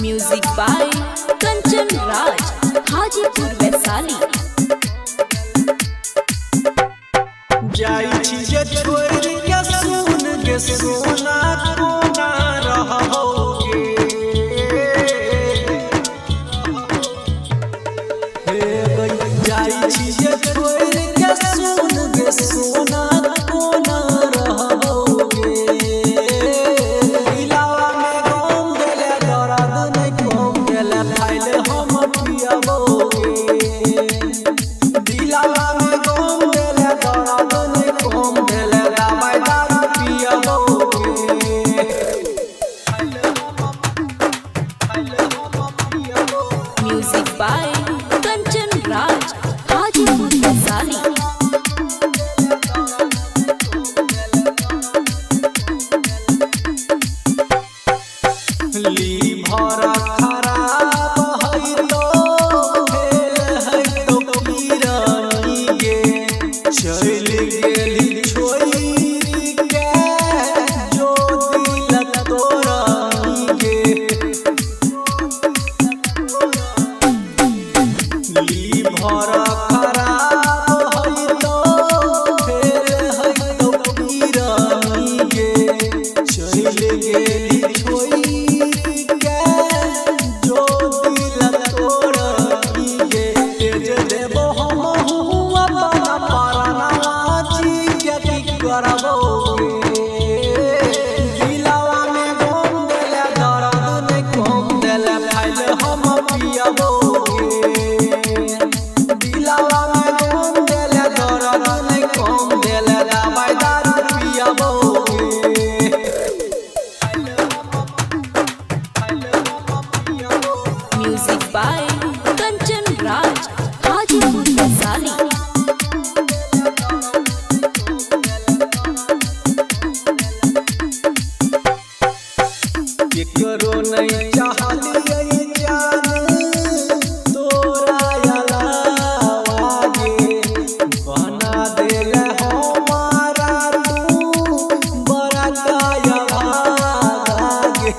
Music by Kanchan Raj, Hajipur Vaishali. जाई जे छोड़ के सुन के सोना कोना रहोगे, जाई जे छोड़ के सुन के सोना कोना रहोगे। दिलावा में गम देले दर्द नहीं कम देले फाइल हम पियाबोगे। दिलावा में गम देले दर्द नहीं कम देले दवाई दारू पियाबोगे। Music by Kanchan Raj, Hajipur Vaishali. Liver खराब है तो भेल है तो पीरानी गे, चल गेली छोड़ी के जो दिल तोरानी गे। लीवर खराब है तो भेल है तो पीरानी गे, चल गेली छोड़ी दिलावा में गम देले दर्द नहीं कम देले फाइल हम पियाबोगे। दिलावा में गम देले दर्द नहीं कम देले दवाई दारू पियाबोगे। Music by Kanchan Raj, Hajipur Vaishali. केकरो नहीं चाहलिए जान तोरा अलावा गे, बना देले हमारा तू बड़ा काया भागा गे।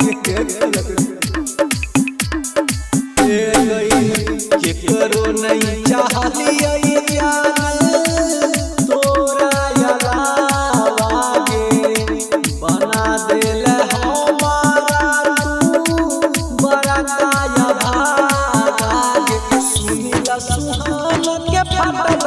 केकरो नहीं चाहलिए जान तोरा अलावा गे, बना देले सुहान के फटल